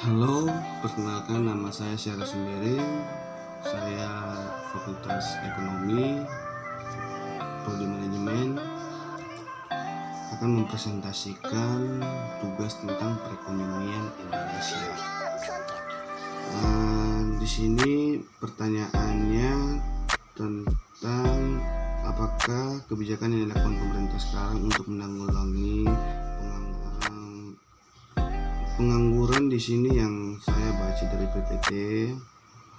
Halo, perkenalkan nama saya Syara Sembiring. Saya Fakultas Ekonomi, Prodi Manajemen, akan mempresentasikan tugas tentang perekonomian Indonesia. Di sini pertanyaannya tentang apakah kebijakan yang dilakukan pemerintah sekarang untuk menanggulangi pengangguran di sini yang saya baca dari PPT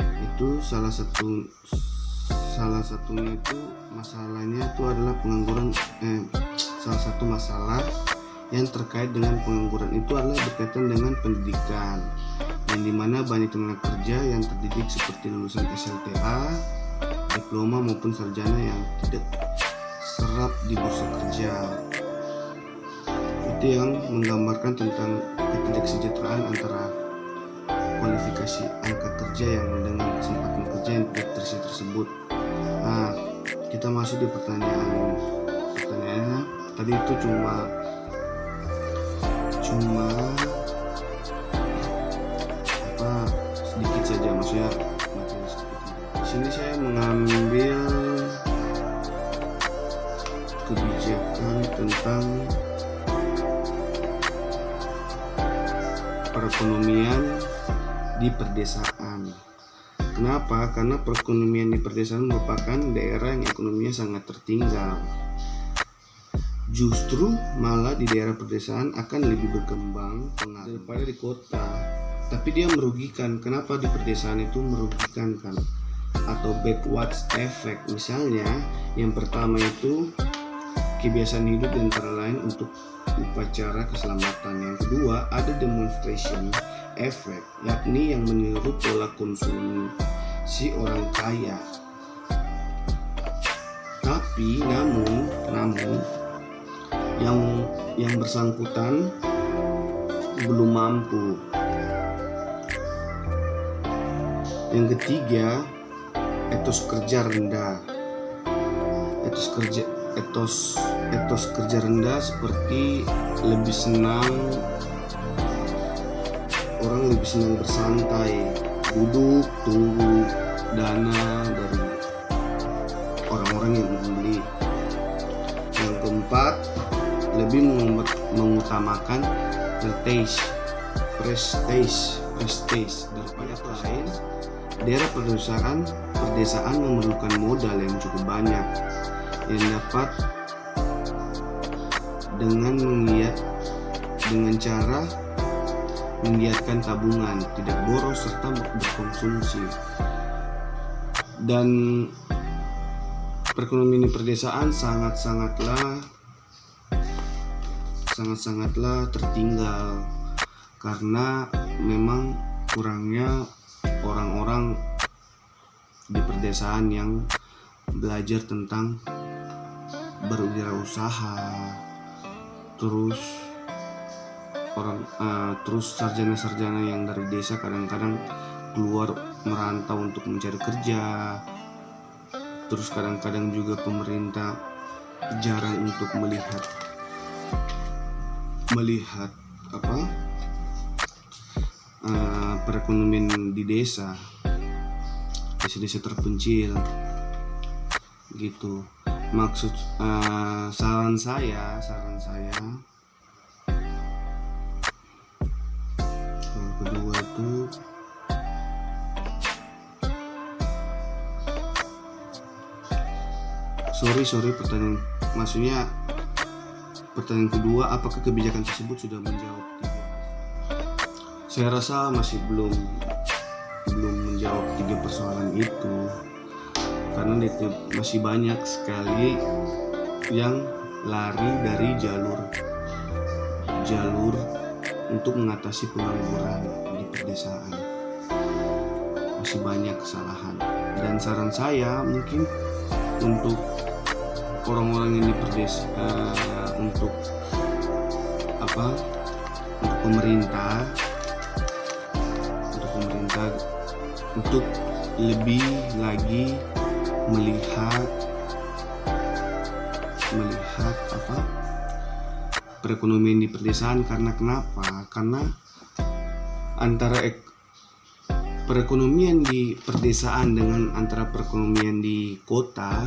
itu salah satunya itu masalahnya itu adalah pengangguran salah satu masalah yang terkait dengan pengangguran itu adalah berkaitan dengan pendidikan, yang dimana banyak tenaga kerja yang terdidik seperti lulusan SLTA, diploma maupun sarjana yang tidak serap di bursa kerja. Itu yang menggambarkan tentang ketidaksejahteraan antara kualifikasi angka kerja yang dengan kesempatan kerja yang tidak terisi tersebut. Kita masuk di pertanyaannya. Tadi itu cuma sedikit saja, maksudnya materi sedikit. Di sini saya mengambil kebijakan tentang perekonomian di perdesaan. Kenapa? Karena perekonomian di perdesaan merupakan daerah yang ekonominya sangat tertinggal. Justru malah di daerah perdesaan akan lebih berkembang daripada di kota. Tapi dia merugikan. Kenapa di perdesaan itu merugikan kan? Atau backwards effect. Misalnya, yang pertama itu kebiasaan hidup dan antara lain untuk upacara keselamatan. Yang kedua ada demonstration effect, yakni yang meniru pola konsumsi orang kaya. Tapi namun yang bersangkutan belum mampu. Yang ketiga, etos kerja rendah. Etos kerja rendah seperti orang lebih senang bersantai, duduk tunggu dana dari orang-orang yang membeli. Yang keempat, lebih mengutamakan prestige daripada lain. Daerah perdesaan memerlukan modal yang cukup banyak yang dapat dengan cara menggiatkan tabungan, tidak boros serta berkonsumsi. Dan perekonomian di perdesaan sangat-sangatlah tertinggal karena memang kurangnya orang-orang di perdesaan yang belajar tentang berwirausaha. Terus sarjana-sarjana yang dari desa kadang-kadang keluar merantau untuk mencari kerja. Terus kadang-kadang juga pemerintah jarang untuk melihat perekonomian di desa terpencil gitu. Maksud saran saya yang kedua tuh pertanyaan kedua, apakah kebijakan tersebut sudah menjawab? Saya rasa masih belum menjawab 3 persoalan itu, karena masih banyak sekali yang lari dari jalur untuk mengatasi pengangguran di perdesaan. Masih banyak kesalahan, dan saran saya mungkin untuk orang-orang yang di perdesaan, untuk pemerintah untuk lebih lagi melihat perekonomian di perdesaan. Karena kenapa? Karena antara perekonomian di pedesaan dengan antara perekonomian di kota,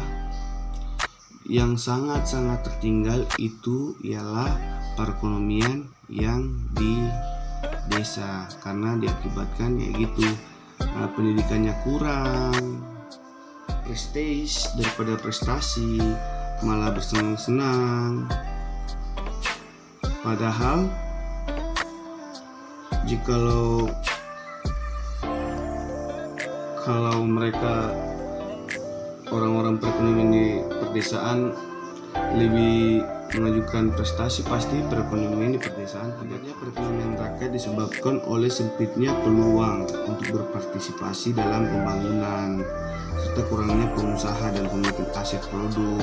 yang sangat-sangat tertinggal itu ialah perekonomian yang di desa, karena diakibatkan ya gitu, pendidikannya kurang, prestige daripada prestasi, malah bersenang-senang. Padahal jikalau mereka orang-orang perekonomian di pedesaan lebih mengajukan prestasi, pasti perekonomian di pedesaan tidaknya perekonomian rakyat disebabkan oleh sempitnya peluang untuk berpartisipasi dalam pembangunan, serta kurangnya pengusaha dan pemilik aset produk.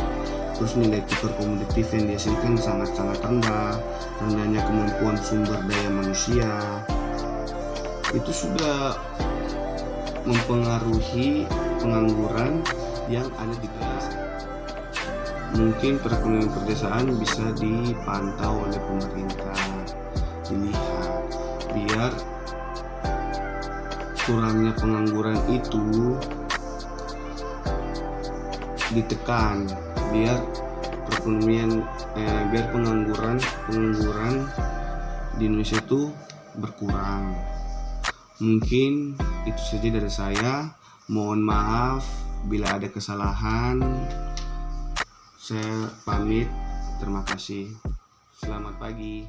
Terus nilai tukar komoditif yang dihasilkan sangat-sangat rendah, rendahnya kemampuan sumber daya manusia, itu sudah mempengaruhi pengangguran yang ada di pedesaan. Mungkin perekonomian pedesaan bisa dipantau oleh pemerintah, dilihat biar kurangnya pengangguran itu ditekan, biar perekonomian biar pengangguran di Indonesia itu berkurang. Mungkin itu saja dari saya. Mohon maaf bila ada kesalahan. Saya pamit. Terima kasih. Selamat pagi.